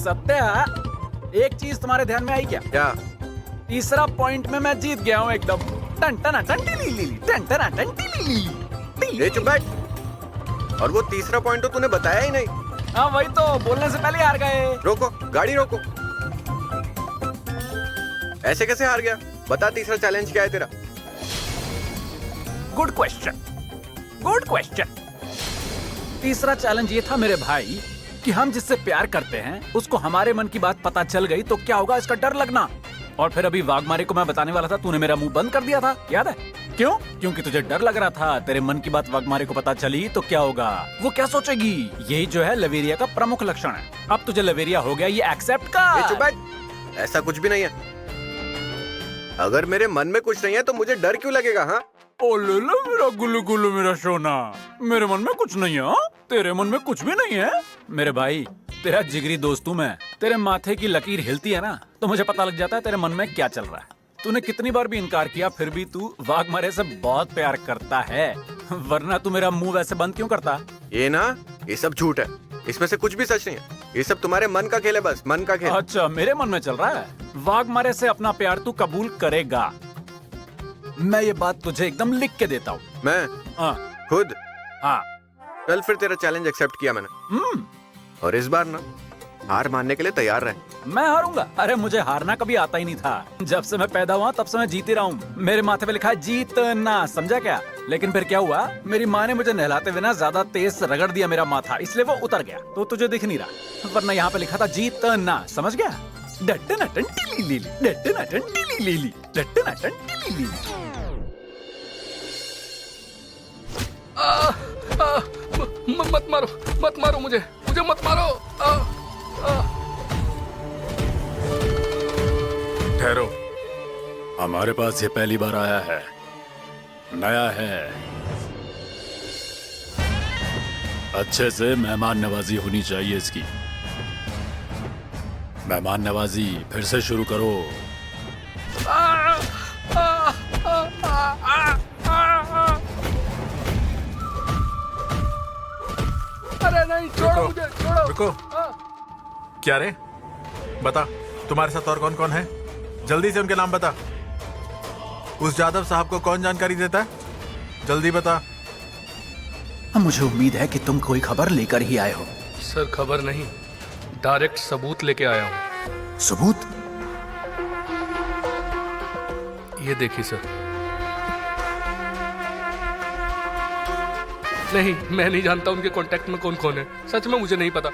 सत्या, एक चीज तुम्हारे ध्यान में आई क्या? क्या? तीसरा पॉइंट में मैं जीत गया हूँ एकदम। टन टन टन टिली ली, टन टन टन टिली ली। ये चुप बैठ। और वो तीसरा पॉइंट तो तूने बताया ही नहीं। हाँ वही तो, बोलने से पहले हार गए। रोको, गाड़ी रोको। ऐसे कैसे हार गया? बता तीसरा चैलेंज क्या है तेरा? Good question, good question. तीसरा चैलेंज ये था मेरे भाई कि हम जिससे प्यार करते हैं उसको हमारे मन की बात पता चल गई तो क्या होगा, इसका डर लगना। और फिर अभी वाघमारे को मैं बताने वाला था, तूने मेरा मुंह बंद कर दिया था, याद है? क्यों? क्योंकि तुझे डर लग रहा था तेरे मन की बात वाघमारे को पता चली तो क्या होगा, वो क्या सोचेगी। यही जो है लवेरिया का प्रमुख लक्षण है। अब तुझे लवेरिया हो गया, ये एक्सेप्ट कर। ये चुप बैठ। ऐसा कुछ भी नहीं है। अगर मेरे मन में कुछ नहीं है तो मुझे डर क्यों लगेगा? हाँ, ओ ले लो मेरा गुल्लू गुल्लू मेरा सोना, मेरे मन में कुछ नहीं है। हाँ? तेरे मन में कुछ भी नहीं है मेरे भाई, तेरा जिगरी दोस्त हूँ मैं। तेरे माथे की लकीर हिलती है ना तो मुझे पता लग जाता है तेरे मन में क्या चल रहा है। तूने कितनी बार भी इनकार किया फिर भी तू वाघमारे से बहुत प्यार करता है, वरना तू मेरा मुंह वैसे बंद क्यों करता? ये ना, ये सब झूठ है। इसमें से कुछ भी सच नहीं है। ये सब तुम्हारे मन का खेल है, बस मन का खेल। अच्छा, मेरे मन में चल रहा है। वाघमारे से अपना प्यार तू कबूल करेगा, मैं ये बात तुझे एकदम लिख के देता हूँ। मैं खुद? हाँ। कल फिर तेरा चैलेंज एक्सेप्ट किया मैंने। और इस बार ना हार मानने के लिए तैयार रहे। मैं हारूंगा? अरे मुझे हारना कभी आता ही नहीं था। जब से मैं पैदा हुआ तब से मैं जीते रहा हूँ। मेरे माथे पे लिखा है जीतना, समझा क्या? लेकिन फिर क्या हुआ, मेरी माँ ने मुझे नहलाते हुए ना ज्यादा तेज रगड़ दिया मेरा माथा, इसलिए वो उतर गया। तो तुझे दिख नहीं रहा, वरना यहाँ पे लिखा था जीतना, समझ गया? डटना टंटी ली, डटना टंटी ली, डटना टंटी ली। मत मारो मुझे मत मारो। ठहरो, हमारे पास ये पहली बार आया है, नया है। अच्छे से मेहमान नवाजी होनी चाहिए इसकी। मेहमान नवाजी फिर से शुरू करो। अरे नहीं, छोड़ो मुझे, छोड़ो। रुको। क्या रे? बता, तुम्हारे साथ और कौन कौन है? जल्दी से उनके नाम बता। उस यादव साहब को कौन जानकारी देता है? जल्दी बता। मुझे उम्मीद है कि तुम कोई खबर लेकर ही आए हो। सर खबर नहीं, डायरेक्ट सबूत लेके आया हूँ। सबूत? ये देखिए सर। नहीं, मैं नहीं जानता उनके कांटेक्ट में कौन कौन है। सच में मुझे नहीं पता।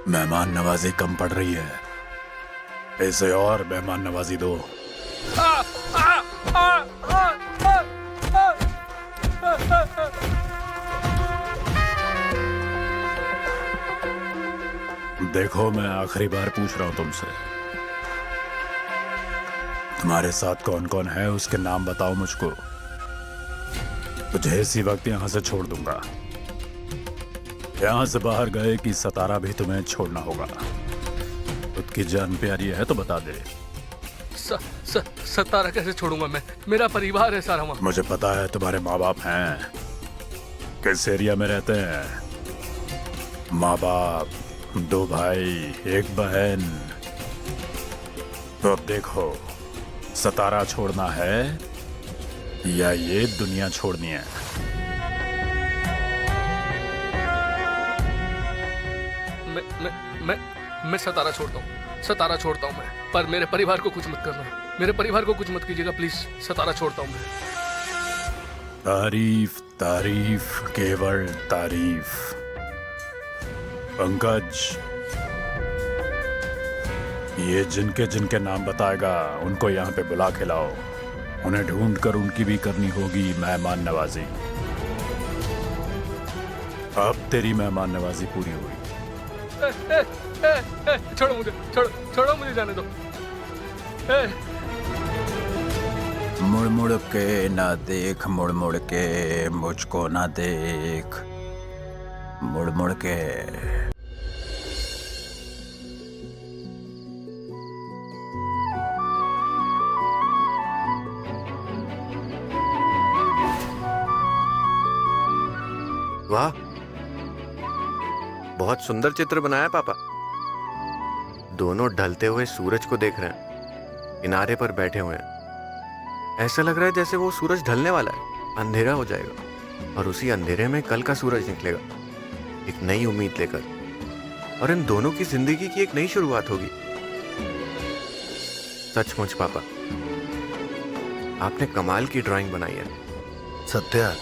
मेहमान नवाजी कम पड़ रही है, इसे और मेहमान नवाजी दो। देखो, मैं आखिरी बार पूछ रहा हूं तुमसे, तुम्हारे साथ कौन कौन है उसके नाम बताओ मुझको। तुझे इसी वक्त यहां से छोड़ दूंगा। यहां से बाहर गए कि सतारा भी तुम्हें छोड़ना होगा। खुद की जान प्यारी है तो बता दे। सतारा कैसे छोड़ूंगा मैं? मेरा परिवार है सारा वहाँ। मुझे पता है तुम्हारे माँ बाप हैं, किस एरिया में रहते हैं। माँ बाप, 2 भाई, 1 बहन। तो अब देखो, सतारा छोड़ना है या ये दुनिया छोड़नी है? मैं सतारा छोड़ता हूँ। सतारा छोड़ता हूँ मैं, पर मेरे परिवार को कुछ मत करना। मेरे परिवार को कुछ मत कीजिएगा प्लीज। सतारा छोड़ता हूँ मैं। तारीफ तारीफ केवल तारीफ। पंकज, ये जिनके जिनके नाम बताएगा उनको यहाँ पे बुला के लाओ। उन्हें ढूंढकर उनकी भी करनी होगी मेहमान नवाजी। अब तेरी मेहमान नवाजी पूरी हुई। छोड़ो मुझे, छोड़ो मुझे जाने दो। मुड़ मुड़ के ना देख, मुड़ मुड़ के मुझको ना देख, मुड़ मुड़ के। वाह, बहुत सुंदर चित्र बनाया पापा। दोनों ढलते हुए सूरज को देख रहे हैं, किनारे पर बैठे हुए हैं। ऐसा लग रहा है जैसे वो सूरज ढलने वाला है, अंधेरा हो जाएगा और उसी अंधेरे में कल का सूरज निकलेगा, एक नई उम्मीद लेकर, और इन दोनों की जिंदगी की एक नई शुरुआत होगी। सचमुच पापा, आपने कमाल की ड्राइंग बनाई है। सत्या,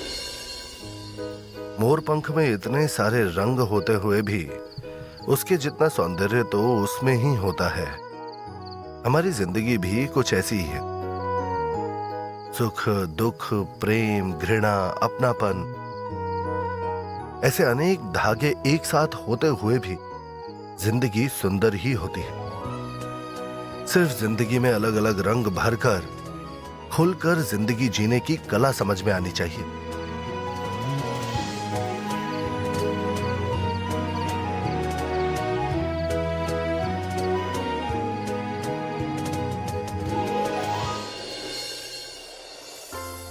मोरपंख में इतने सारे रंग होते हुए भी उसके जितना सौंदर्य तो उसमें ही होता है। हमारी जिंदगी भी कुछ ऐसी ही है। सुख, दुख, प्रेम, घृणा, अपनापन, ऐसे अनेक धागे एक साथ होते हुए भी जिंदगी सुंदर ही होती है। सिर्फ जिंदगी में अलग अलग रंग भरकर खुलकर जिंदगी जीने की कला समझ में आनी चाहिए।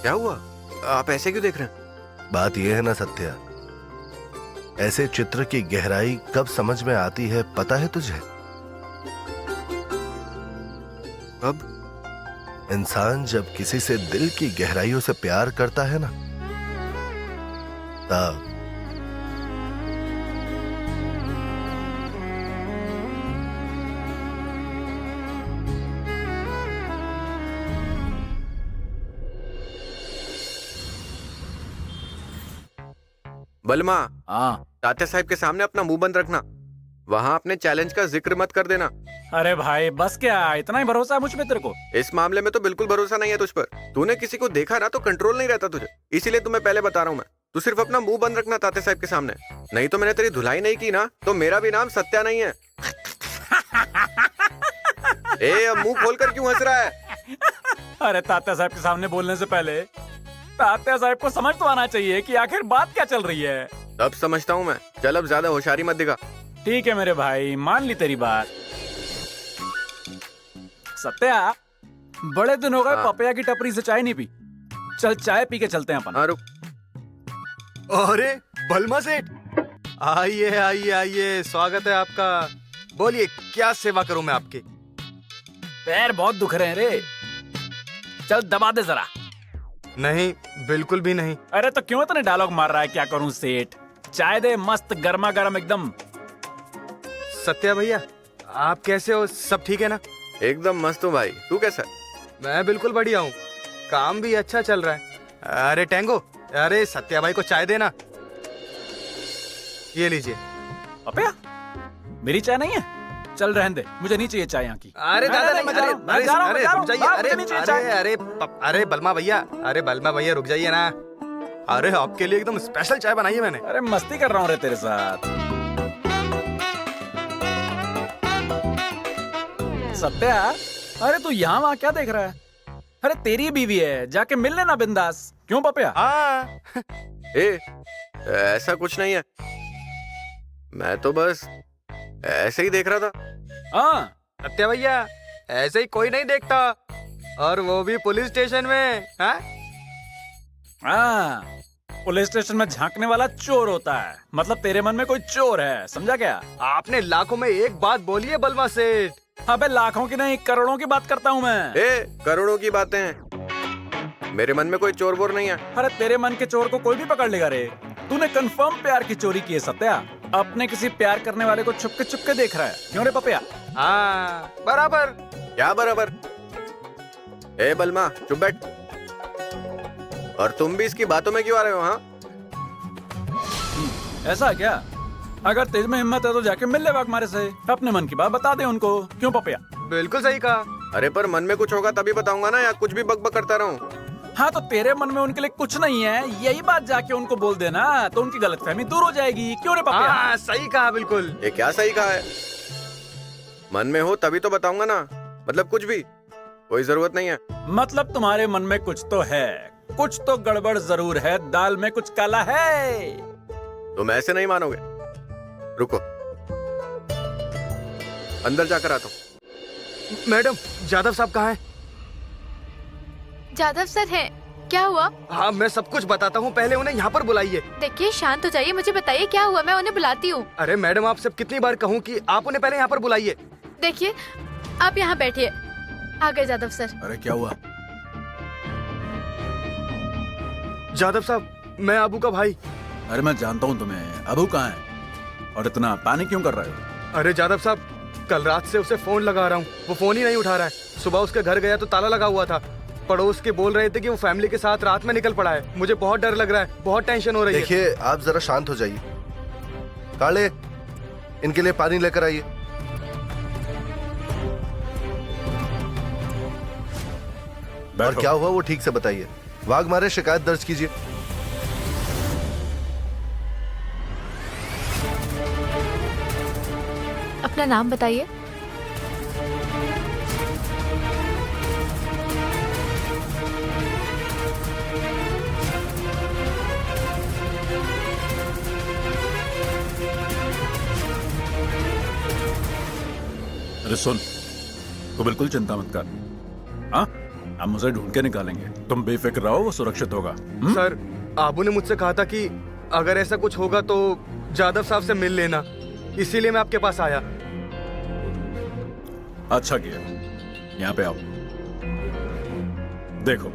क्या हुआ? आप ऐसे क्यों देख रहे हैं? बात यह है ना सत्या, ऐसे चित्र की गहराई कब समझ में आती है पता है तुझे? अब इंसान जब किसी से दिल की गहराइयों से प्यार करता है ना, तब। बलमा, हाँ। तात्या साहब के सामने अपना मुंह बंद रखना। वहाँ अपने चैलेंज का जिक्र मत कर देना। अरे भाई बस क्या, इतना ही भरोसा है मुझ पे तेरे को? इस मामले में तो बिल्कुल भरोसा नहीं है तुझ पर। तूने किसी को देखा ना तो कंट्रोल नहीं रहता तुझे, इसीलिए तुम्हें पहले बता रहा हूँ मैं। तू सिर्फ अपना मुंह बंद रखना तात्या साहब के सामने, नहीं तो मैंने तेरी धुलाई नहीं की ना तो मेरा भी नाम सत्या नहीं है। अब मुंह खोलकर क्यों हंस रहा है? अरे तात्या साहब के सामने बोलने से पहले तात्या साहब को समझ तो आना चाहिए कि आखिर बात क्या चल रही है। अब समझता हूँ मैं। चल अब ज्यादा होशियारी मत दिखा। ठीक है मेरे भाई, मान ली तेरी बात। सत्या, बड़े दिन हो गए हाँ। पपैया की टपरी से चाय नहीं पी। चल चाय पी के चलते हैं अपन। हाँ रुक। अरे बलमा सेठ, आइए आइए आइए, स्वागत है आपका। बोलिए क्या सेवा करूं मैं आपकी? पैर बहुत दुख रहे हैं रे, चल दबा दे जरा। नहीं, बिल्कुल भी नहीं। अरे तो क्यों इतने डायलॉग मार रहा है? क्या करूं सेठ, चाय दे मस्त गर्मा गर्म एकदम। सत्या भैया, आप कैसे हो? सब ठीक है ना? एकदम मस्त हूँ भाई, तू कैसा है? मैं बिल्कुल बढ़िया हूँ, काम भी अच्छा चल रहा है। अरे टेंगो, अरे सत्या भाई को चाय देना। ये लीजिए। पपैया, मेरी चाय नहीं है? चल रहने दे, मुझे नहीं चाहिए चाय यहाँ की। अरे दादा नहीं, मैं जा रहा हूँ, मैं जा रहा हूँ, अरे मैं जा रहा रुक हूँ, जाइए। बाप, अरे मुझे नहीं चाहिए चाय। अरे बलमा भैया, अरे बलमा भैया रुक जाइए ना। अरे आपके लिए एकदम स्पेशल चाय बनाई है मैंने। अरे मस्ती कर रहा हूँ रे तेरे साथ। सत्या, अरे तू यहाँ वहाँ क्या देख रहा है? अरे तेरी बीवी है, जाके मिल लेना बिंदास। क्यों पपैया? हाँ, ऐसा कुछ नहीं है, मैं तो बस ऐसे ही देख रहा था। हाँ, सत्या भैया ऐसे ही कोई नहीं देखता, और वो भी पुलिस स्टेशन में। हाँ? हाँ, पुलिस स्टेशन में झांकने वाला चोर होता है, मतलब तेरे मन में कोई चोर है, समझा क्या? आपने लाखों में एक बात बोली है बलमा सेठ। अबे लाखों की नहीं, करोड़ों की बात करता हूँ मैं। करोड़ों की बातें हैं, मेरे मन में कोई चोर वोर नहीं है। अरे तेरे मन के चोर को कोई भी पकड़ लेगा रे। तूने कंफर्म प्यार की चोरी की है सत्या, अपने किसी प्यार करने वाले को छुपके के देख रहा है। क्यों रे पपैया? हाँ बराबर। क्या बराबर? बलमा चुप बैठ। और तुम भी इसकी बातों में क्यों आ रहे हो? हाँ, ऐसा है क्या? अगर तेज में हिम्मत है तो जाके मिल ले वाघमारे से, अपने मन की बात बता दे उनको। क्यों पपैया? बिल्कुल सही कहा। अरे पर मन में कुछ होगा तभी बताऊंगा ना, या कुछ भी बकबक करता रहूं? हाँ तो तेरे मन में उनके लिए कुछ नहीं है, यही बात जाके उनको बोल देना तो उनकी गलतफहमी दूर हो जाएगी। क्यों रे पपैया? हाँ सही कहा, बिल्कुल। ये क्या सही कहा है? मन में हो तभी तो बताऊंगा ना, मतलब कुछ भी, कोई जरूरत नहीं है। मतलब तुम्हारे मन में कुछ तो है, कुछ तो गड़बड़ जरूर है, दाल में कुछ काला है। तुम ऐसे नहीं मानोगे, रुको अंदर जाकर आता हूँ। मैडम, जादव साहब कहाँ हैं? जादव सर है, क्या हुआ? हाँ मैं सब कुछ बताता हूँ, पहले उन्हें यहाँ पर बुलाइए। देखिए शांत हो जाइए, मुझे बताइए क्या हुआ, मैं उन्हें बुलाती हूँ। अरे मैडम, आपसे कितनी बार कहूँ कि आप उन्हें पहले यहाँ पर बुलाइए। देखिए, आप यहाँ बैठिए। आ गए जादव सर। अरे क्या हुआ? जादव साहब, मैं अबू का भाई। अरे मैं जानता हूँ तुम्हें। अबू कहाँ है और इतना पैनिक क्यों कर रहे हो? अरे जादव साहब, कल रात से उसे फोन लगा रहा हूँ, वो फोन ही नहीं उठा रहा है। सुबह उसके घर गया तो ताला लगा हुआ था। पड़ोस के बोल रहे थे कि वो फैमिली के साथ रात में निकल पड़ा है। मुझे बहुत डर लग रहा है, बहुत टेंशन हो रही है। देखिए, आप जरा शांत हो जाइए। काले, इनके लिए पानी लेकर आइए। और बैठो। क्या हुआ वो ठीक से बताइए। वाघमारे शिकायत दर्ज कीजिए। अपना नाम बताइए। अरे सुन, तू बिल्कुल चिंता मत कर। हाँ, हम उसे ढूंढ के निकालेंगे। तुम बेफिक्र रहो, वो सुरक्षित होगा। सर, आबू ने मुझसे कहा था कि अगर ऐसा कुछ होगा तो जादव साहब से मिल लेना, इसीलिए मैं आपके पास आया। अच्छा किया। यहाँ पे आओ। देखो,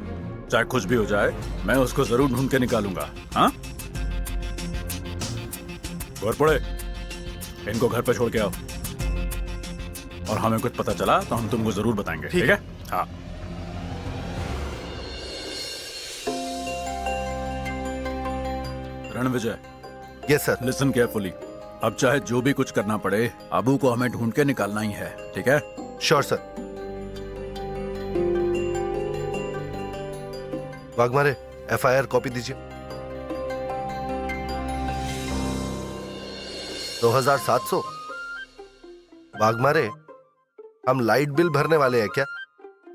चाहे कुछ भी हो जाए, मैं उसको जरूर ढूंढ के निकालूंगा। हाँ, और पड़े, इनको घर पे छोड़ के आओ। और हमें कुछ पता चला तो हम तुमको जरूर बताएंगे। ठीक है? हाँ। Ranvijay, yes sir. Listen carefully. अब चाहे जो भी कुछ करना पड़े, अबू को हमें ढूंढ के निकालना ही है। ठीक है? Sure sir. Waghmare, FIR copy दीजिए। 2700। वाघमारे, हम लाइट बिल भरने वाले हैं क्या?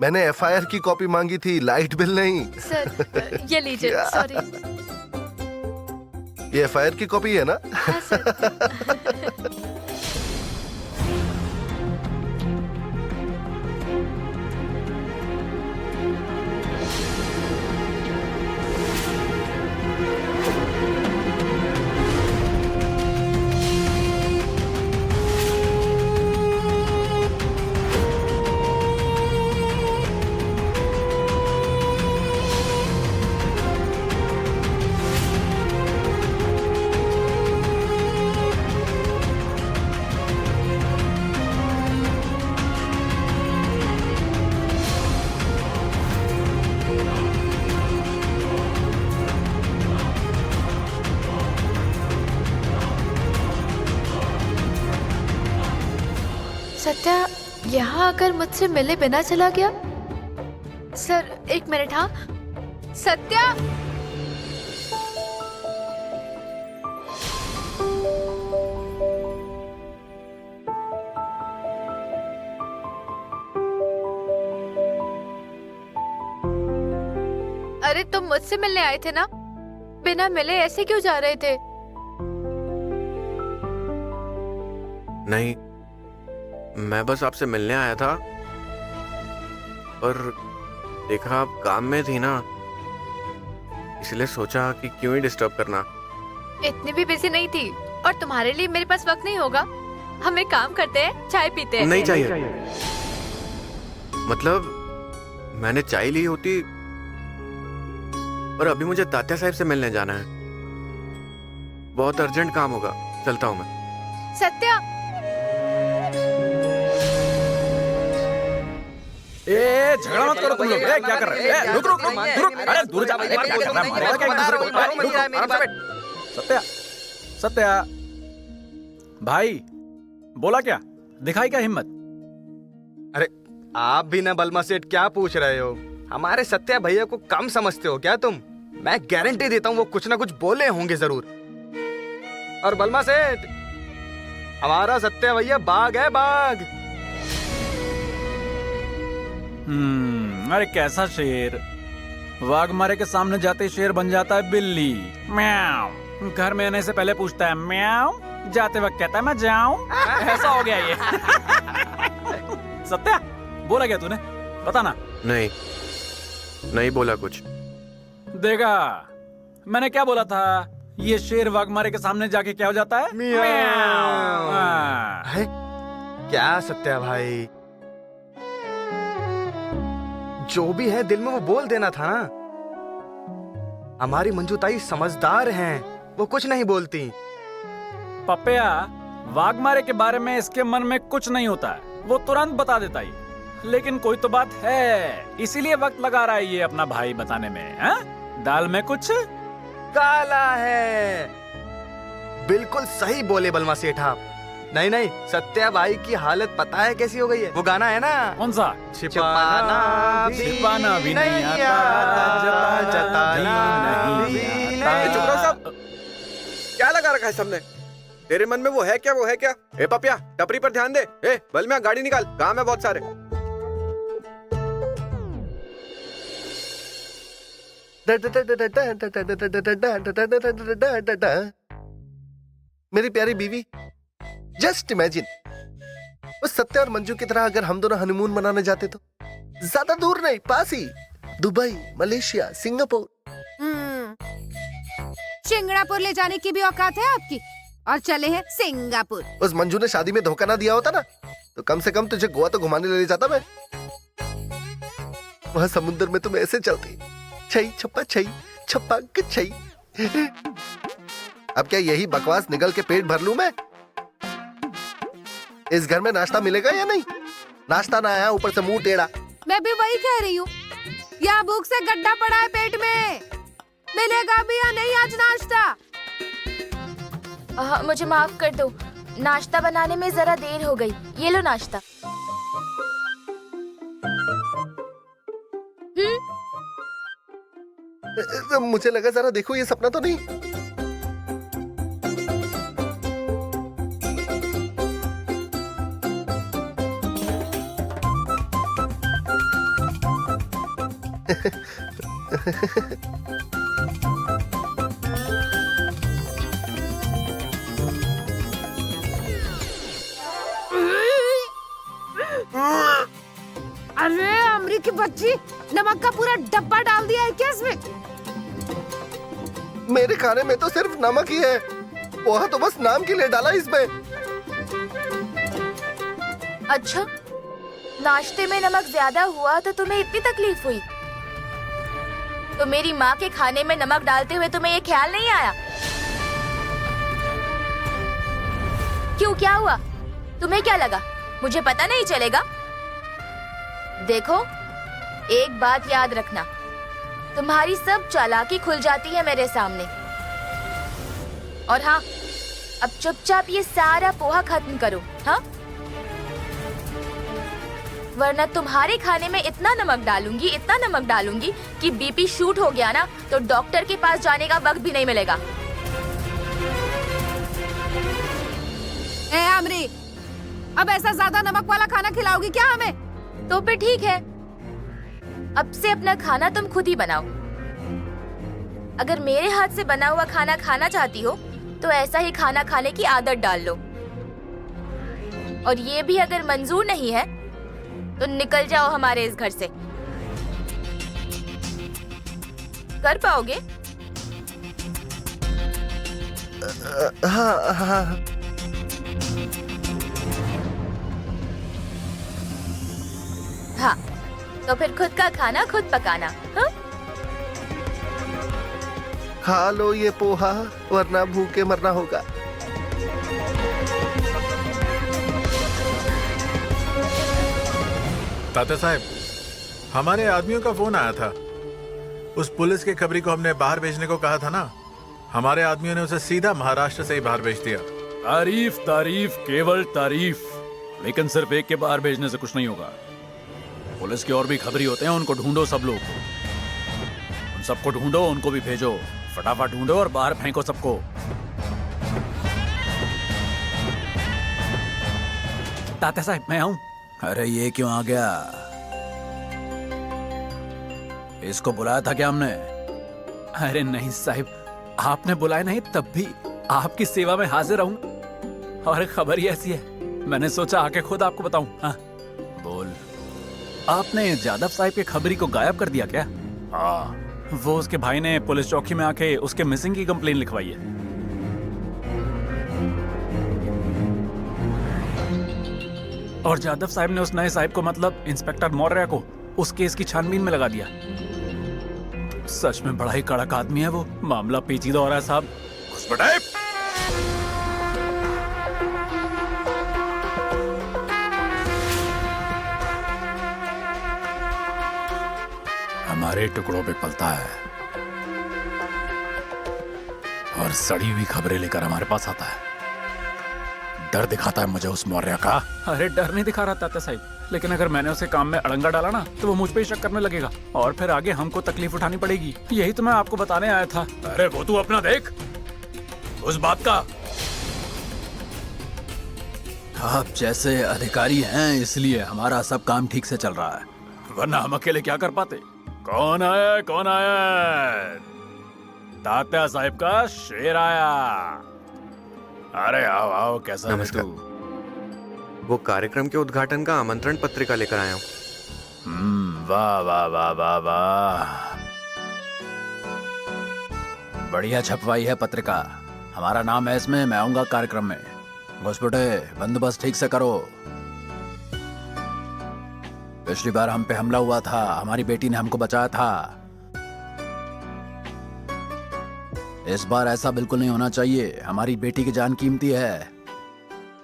मैंने एफआईआर की कॉपी मांगी थी, लाइट बिल नहीं। सर, ये लीजिए। सॉरी। ये एफआईआर की कॉपी है ना? हाँ सर। सत्या यहाँ आकर मुझसे मिले बिना चला गया। सर, एक मिनट। हाँ सत्या। अरे तुम मुझसे मिलने आए थे ना? बिना मिले ऐसे क्यों जा रहे थे? नहीं, मैं बस आपसे मिलने आया था, पर देखा आप काम में थी ना, इसलिए सोचा कि क्यों ही डिस्टर्ब करना। इतनी भी बिजी नहीं थी, और तुम्हारे लिए मेरे पास वक्त नहीं होगा। हम एक काम करते हैं, चाय पीते हैं। नहीं चाहिए। मतलब मैंने चाय ली होती, पर अभी मुझे तात्या साहब से मिलने जाना है। बहुत अर्जेंट काम होगा, चलता हूँ मैं। सत्या। ए, झगड़ा मत करो तुम लोग। ए, क्या कर रहे हो? रुक रुक रुक रुक। अरे दूर जा। क्या कर रहा है? मारेगा क्या एक दूसरे को? रुक, आराम से बैठ। सत्या, सत्या भाई, बोला क्या? दिखाई क्या हिम्मत? अरे आप भी ना बलमा सेठ, क्या पूछ रहे हो? हमारे सत्या भैया को कम समझते हो क्या तुम? मैं गारंटी देता हूँ वो कुछ ना कुछ बोले होंगे जरूर। और बलमा सेठ, हमारा सत्या भैया बाघ है, बाघ। अरे कैसा शेर? वाघमारे के सामने जाते ही शेर बन जाता है बिल्ली। म्याऊ। घर में आने से पहले पूछता है म्याऊ, जाते वक्त कहता है मैं जाऊं। ऐसा हो गया ये। सत्या, बोला क्या तूने? बता ना। नहीं, नहीं बोला कुछ। देखा, मैंने क्या बोला था? ये शेर वाघमारे के सामने जाके क्या हो जाता है? म्याऊ। हाँ। है? क्या सत्या भाई, जो भी है दिल में वो बोल देना था ना। हमारी मंजू ताई समझदार हैं, वो कुछ नहीं बोलती। पपया, वाघमारे के बारे में इसके मन में कुछ नहीं होता है, वो तुरंत बता देता ही। लेकिन कोई तो बात है, इसीलिए वक्त लगा रहा है ये अपना भाई बताने में। दाल में कुछ काला है। बिल्कुल सही बोले बलमा सेठ आप। नहीं नहीं, सत्या भाई की हालत पता है कैसी हो गई है? वो गाना है ना, कौन सा? छिपाना भी नहीं आता, जताना भी नहीं आता। चुप रहो सब। क्या लगा रखा है सबने? तेरे मन में वो है क्या, वो है क्या? ए पपिया, टपरी पर ध्यान दे। ए बलमिया, गाड़ी निकाल, काम है बहुत सारे। मेरी प्यारी बीवी, जस्ट इमेजिन उस सत्या और मंजू की तरह अगर हम दोनों हनीमून मनाने जाते तो। ज्यादा दूर नहीं, पास ही, दुबई, मलेशिया, सिंगापुर। सिंगापुर ले जाने की भी औकात है आपकी, और चले हैं सिंगापुर। उस मंजू ने शादी में धोखा ना दिया होता ना, तो कम से कम तुझे गोवा तो घुमाने ले जाता मैं। वहां समुद्र में तुम ऐसे चलती, छई छप्पा छई छप्पा छई। अब क्या यही बकवास निगल के पेट भर लूं मैं? इस घर में नाश्ता मिलेगा या नहीं? नाश्ता ना आया, ऊपर से मुंह टेढ़ा। मैं भी वही कह रही हूँ, यहाँ भूख से गड्ढा पड़ा है पेट में। मिलेगा भी या नहीं आज नाश्ता? मुझे माफ कर दो, नाश्ता बनाने में जरा देर हो गई। ये लो नाश्ता। मुझे लगा जरा देखो ये सपना तो नहीं। अरे अमरी की बच्ची, नमक का पूरा डब्बा डाल दिया है क्या इसमें? मेरे खाने में तो सिर्फ नमक ही है, पोहा तो बस नाम के लिए डाला इसमें। अच्छा, नाश्ते में नमक ज्यादा हुआ तो तुम्हें इतनी तकलीफ हुई? तो मेरी माँ के खाने में नमक डालते हुए तुम्हें ये ख्याल नहीं आया? क्यों, क्या हुआ? तुम्हें क्या लगा मुझे पता नहीं चलेगा? देखो, एक बात याद रखना, तुम्हारी सब चालाकी खुल जाती है मेरे सामने। और हाँ, अब चुपचाप ये सारा पोहा खत्म करो, हाँ? वरना तुम्हारे खाने में इतना नमक डालूंगी कि बीपी शूट हो गया ना, तो डॉक्टर के पास जाने का वक्त भी नहीं मिलेगा। ए अमरी, अब ऐसा ज्यादा नमक वाला खाना खिलाओगी क्या हमें? तो फिर ठीक है, अब से अपना खाना तुम खुद ही बनाओ। अगर मेरे हाथ से बना हुआ खाना खाना चाहती हो तो ऐसा ही खाना खाने की आदत डाल लो। और ये भी अगर मंजूर नहीं है तो निकल जाओ हमारे इस घर से। कर पाओगे? हाँ हाँ। हाँ, तो फिर खुद का खाना खुद पकाना, हाँ? खा लो ये पोहा, वरना भूखे मरना होगा। तात्या साहब, हमारे आदमियों का फोन आया था। उस पुलिस के खबरी को हमने बाहर भेजने को कहा था ना, हमारे आदमियों ने उसे सीधा महाराष्ट्र से ही बाहर भेज दिया। तारीफ तारीफ केवल तारीफ, लेकिन सिर्फ एक के बाहर भेजने से कुछ नहीं होगा। पुलिस के और भी खबरी होते हैं, उनको ढूंढो सब लोग। उन सबको ढूंढो, उनको भी भेजो। फटाफट ढूंढो और बाहर फेंको सबको। तात्या साहब, मैं आऊं? अरे ये क्यों आ गया? इसको बुलाया था क्या हमने? अरे नहीं साहब, आपने बुलाया नहीं, तब भी आपकी सेवा में हाजिर रहूं। और खबर ही ऐसी है, मैंने सोचा आके खुद आपको बताऊं। हाँ बोल। आपने जादव साहब के खबरी को गायब कर दिया क्या? हाँ, वो उसके भाई ने पुलिस चौकी में आके उसके मिसिंग की कंप्लेन लिखवाई है। और जादव साहब ने उस नए साहब को, मतलब इंस्पेक्टर मौर्य को, उस केस की छानबीन में लगा दिया। सच में बड़ा ही कड़क आदमी है वो। मामला पेचीदा हो रहा है साहब। घुसपैठ! हमारे टुकड़ों पे पलता है और सड़ी हुई खबरें लेकर हमारे पास आता है। डर दिखाता है मुझे उस मौर्य का। अरे डर नहीं दिखा रहा तात्या साहब, लेकिन अगर मैंने उसे काम में अड़ंगा डाला ना तो वो मुझ पे ही शक करने लगेगा और फिर आगे हमको तकलीफ उठानी पड़ेगी। यही तो मैं आपको बताने आया था। अरे वो तू अपना देख, उस बात का। आप जैसे अधिकारी हैं इसलिए हमारा सब काम ठीक से चल रहा है, वरना हम अकेले क्या कर पाते। कौन आया, कौन आया? तात्या साहब का शेर आया। अरे आओ आओ, कैसा है नमस्कार। तू? वो कार्यक्रम के उद्घाटन का आमंत्रण पत्रिका लेकर आया हूँ। वाह वाह वाह वाह वाह, बढ़िया छपवाई है पत्रिका। हमारा नाम है इसमें, मैं आऊंगा कार्यक्रम में। घुसपैठे, बंदोबस्त ठीक से करो। पिछली बार हम पे हमला हुआ था, हमारी बेटी ने हमको बचाया था। इस बार ऐसा बिल्कुल नहीं होना चाहिए, हमारी बेटी की जान कीमती है।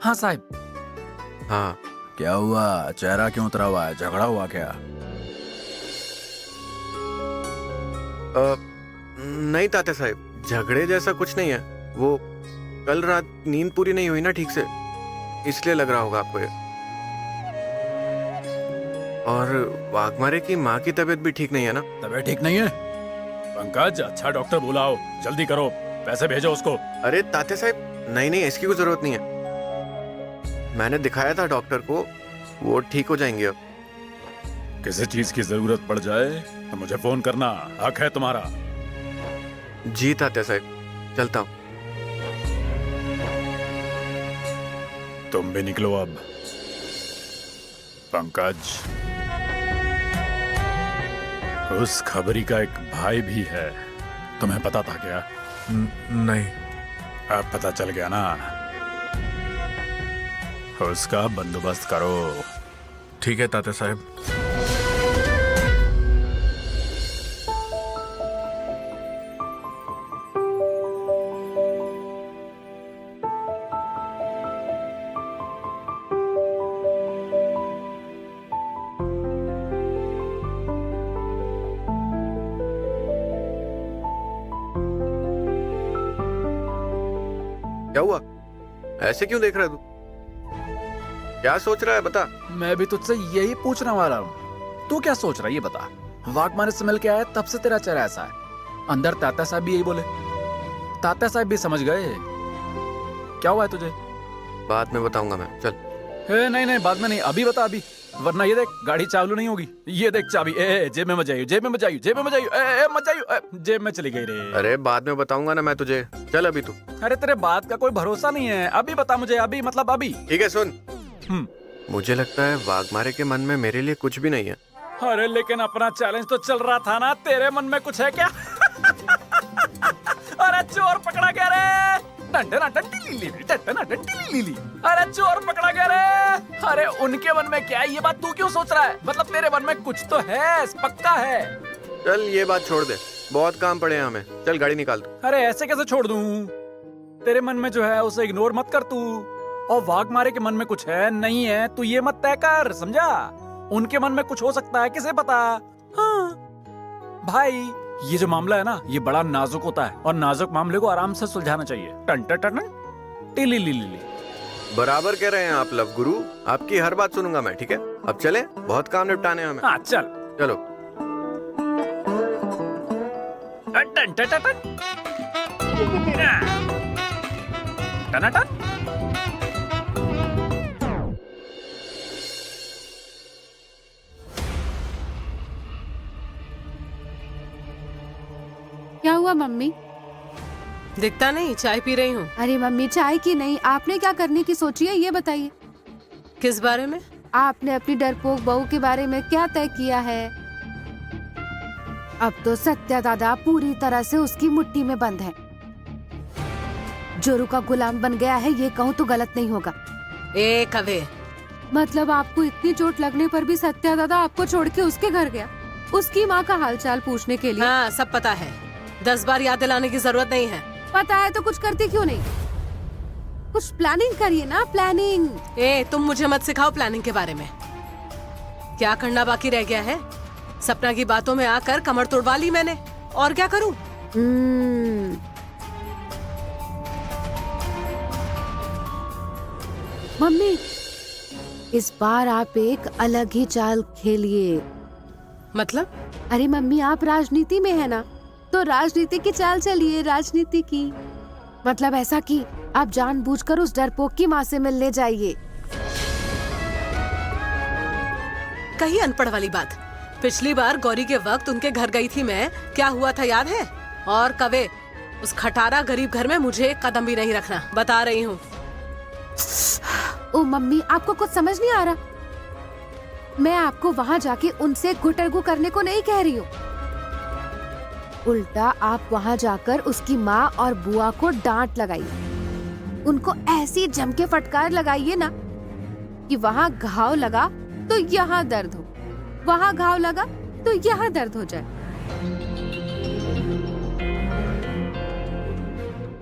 हाँ साहब। हाँ, क्या हुआ, चेहरा क्यों उतरा हुआ है? झगड़ा हुआ क्या? नहीं तात्या साहब, झगड़े जैसा कुछ नहीं है। वो कल रात नींद पूरी नहीं हुई ना ठीक से, इसलिए लग रहा होगा आपको ये। और वाघमारे की माँ की तबीयत भी ठीक नहीं है ना? तबीयत ठीक नहीं है? पंकज अच्छा डॉक्टर बुलाओ, जल्दी करो, पैसे भेजो उसको। अरे तात्या साहब, नहीं नहीं, इसकी कोई जरूरत नहीं है। मैंने दिखाया था डॉक्टर को, वो ठीक हो जाएंगे अब। किसी चीज की जरूरत पड़ जाए तो मुझे फोन करना, हक है तुम्हारा। जी तात्या साहब, चलता हूँ। तुम भी निकलो अब। पंकज, उस खबरी का एक भाई भी है, तुम्हें पता था क्या? नहीं। अब पता चल गया ना? उसका बंदोबस्त करो। ठीक है तात्या साहब। क्या हुआ? ऐसे क्यों देख रहा है तू? क्या सोच रहा है बता? मैं भी तुझसे यही पूछने वाला हूँ। तू क्या सोच रहा है ये बता। वाघमारे से मिल के आया तब से तेरा चेहरा ऐसा है। अंदर तात्या साहब भी यही बोले, तात्या साहब भी समझ गए। क्या हुआ है तुझे? बाद में बताऊंगा मैं, चल। नहीं नहीं, बाद में नहीं, अभी बता अभी, वरना ये देख गाड़ी चालू नहीं होगी। ये देख चाबी, जेब में मत जाइयो, जेब में मत जाइयो, जेब में मत जाइयो, मत जाइयो, जेब में चली गई रे। अरे बाद में बताऊंगा ना मैं तुझे, चल अभी तू। अरे तेरे बात का कोई भरोसा नहीं है, अभी बता मुझे, अभी मतलब अभी। ठीक है सुन, मुझे लगता है वाघमारे के मन में मेरे लिए कुछ भी नहीं है। अरे लेकिन अपना चैलेंज तो चल रहा था ना, तेरे मन में कुछ है क्या? अरे चोर पकड़ा गया रे। अरे चोर पकड़ा गया रे। अरे उनके मन में क्या है, ये बात तू क्यों सोच रहा है? मतलब तेरे मन में कुछ तो है, पक्का है। चल ये बात छोड़ दे, बहुत काम पड़े हैं हमें, चल गाड़ी निकाल तू। अरे ऐसे कैसे छोड़ दूं? तेरे मन में जो है उसे इग्नोर मत कर तू, और वाघमारे के मन में कुछ है नहीं है तू ये मत तय कर, समझा? उनके मन में कुछ हो सकता है, किसे पता। हाँ भाई, ये जो मामला है ना, ये बड़ा नाजुक होता है और नाजुक मामले को आराम से सुलझाना चाहिए। टन टन टन टिली ली ली। बराबर कह रहे हैं आप लव गुरु, आपकी हर बात सुनूंगा मैं, ठीक है? अब चले, बहुत काम निपटाने हैं हमें। हाँ चल चलो। टन टन टन टन टन टन। क्या हुआ मम्मी? दिखता नहीं, चाय पी रही हूँ। अरे मम्मी, चाय की नहीं, आपने क्या करने की सोची है ये बताइए। किस बारे में? आपने अपनी डरपोक बहू के बारे में क्या तय किया है? अब तो सत्या दादा पूरी तरह से उसकी मुट्ठी में बंद है। जोरू का गुलाम बन गया है, ये कहूँ तो गलत नहीं होगा। ए कवे, मतलब आपको इतनी चोट लगने पर भी सत्या दादा आपको छोड़ के उसके घर गया, उसकी माँ का हालचाल पूछने के लिए? हाँ, सब पता है। 10 बार याद दिलाने की जरूरत नहीं है। पता है तो कुछ करती क्यों नहीं? कुछ प्लानिंग करिए ना, प्लानिंग। तुम मुझे मत सिखाओ प्लानिंग के बारे में। क्या करना बाकी रह गया है? सपना की बातों में आकर कमर तोड़वा ली मैंने, और क्या करूं? मम्मी, इस बार आप एक अलग ही चाल खेलिए। मतलब? अरे मम्मी, आप राजनीति में है ना, तो राजनीति की चाल चलिए, राजनीति की। मतलब ऐसा कि आप जानबूझकर उस डरपोक की माँ से मिलने जाइए। कहीं अनपढ़ वाली बात। पिछली बार गौरी के वक्त उनके घर गई थी मैं, क्या हुआ था याद है? और कवे उस खटारा गरीब घर में मुझे एक कदम भी नहीं रखना, बता रही हूँ। ओ मम्मी, आपको कुछ समझ नहीं आ रहा? मैं आपको वहाँ जाके उनसे गुटरगु करने को नहीं कह रही हूँ। उल्टा आप वहाँ जाकर उसकी माँ और बुआ को डांट लगाइए। उनको ऐसी जम के फटकार लगाइए ना कि वहाँ घाव लगा तो यहाँ दर्द हो, वहाँ घाव लगा तो यहाँ दर्द हो जाए।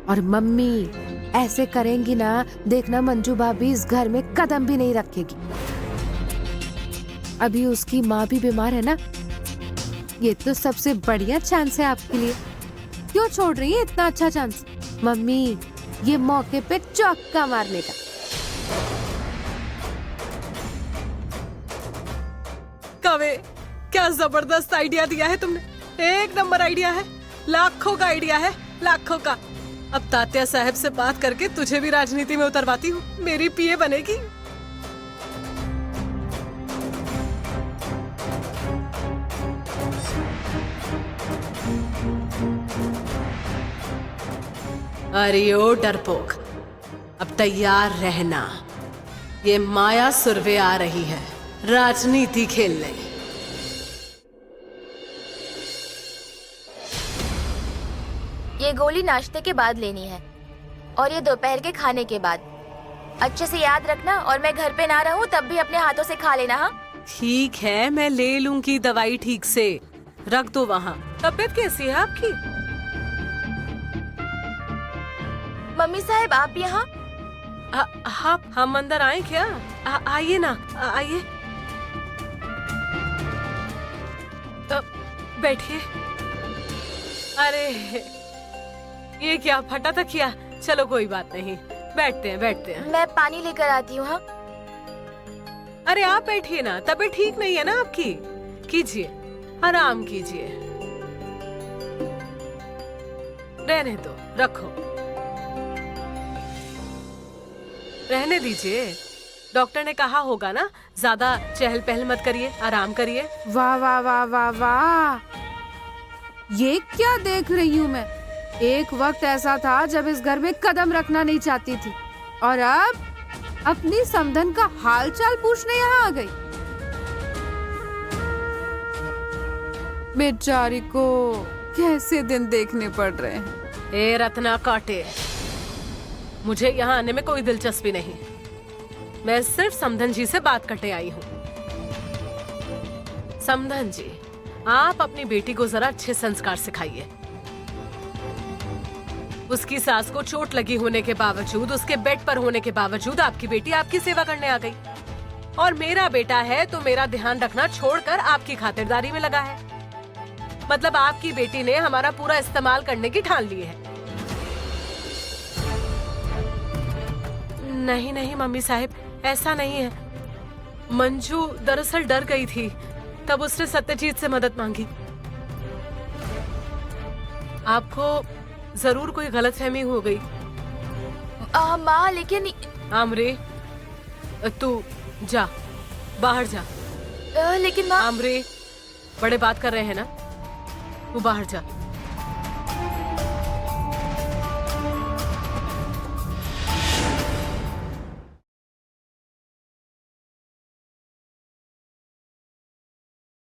और मम्मी ऐसे करेंगी ना, देखना मंजू भाभी इस घर में कदम भी नहीं रखेगी। अभी उसकी माँ भी बीमार है ना, ये तो सबसे बढ़िया चांस है आपके लिए। क्यों छोड़ रही है इतना अच्छा चांस? मम्मी, ये मौके पे चौका मारने का। कवे, क्या जबरदस्त आइडिया दिया है तुमने। एक नंबर आइडिया है, लाखों का आइडिया है, लाखों का। अब तात्या साहब से बात करके तुझे भी राजनीति में उतरवाती हूँ, मेरी पीए बनेगी। अरे ओ डरपोक, अब तैयार रहना, ये माया सुरवे आ रही है राजनीति खेलने। ये गोली नाश्ते के बाद लेनी है और ये दोपहर के खाने के बाद। अच्छे से याद रखना, और मैं घर पे ना रहूं तब भी अपने हाथों से खा लेना। हाँ ठीक है, मैं ले लूंगी दवाई ठीक से। रख दो वहाँ। तबीयत कैसी है आपकी? मम्मी साहब, आप यहाँ? हाँ, हम अंदर आए क्या? आइए ना, आइए, बैठिए। अरे ये क्या फटा था क्या? चलो कोई बात नहीं, बैठते हैं बैठते हैं। मैं पानी लेकर आती हूँ। हाँ अरे आप बैठिए ना, तबीयत ठीक नहीं है ना आपकी? कीजिए, आराम कीजिए। रहने दो, रखो, रहने दीजिए। डॉक्टर ने कहा होगा ना, ज्यादा चहल पहल मत करिए, आराम करिए। वाह वाह वाह वाह वाह, ये क्या देख रही हूँ मैं? एक वक्त ऐसा था जब इस घर में कदम रखना नहीं चाहती थी, और अब अपनी समधन का हालचाल पूछने यहाँ आ गई। बेचारी को कैसे दिन देखने पड़ रहे हैं। ए रत्ना काटे, मुझे यहाँ आने में कोई दिलचस्पी नहीं। मैं सिर्फ समधन जी से बात करने आई हूँ। समधन जी, आप अपनी बेटी को जरा अच्छे संस्कार सिखाइए। उसकी सास को चोट लगी होने के बावजूद, उसके बेड पर होने के बावजूद आपकी बेटी आपकी सेवा करने आ गई। और मेरा बेटा है तो मेरा ध्यान रखना छोड़कर आपकी खातिरदारी में लगा है। मतलब आपकी बेटी ने हमारा पूरा इस्तेमाल करने की ठान ली है। नहीं नहीं मम्मी साहिब, ऐसा नहीं है। मंजू दरअसल डर गई थी, तब उसने सत्यजीत से मदद मांगी। आपको जरूर कोई गलतफहमी हो गई। माँ, लेकिन आमरे, तू जा, बाहर जा। लेकिन माँ। आमरे, बड़े बात कर रहे हैं ना, तू बाहर जा।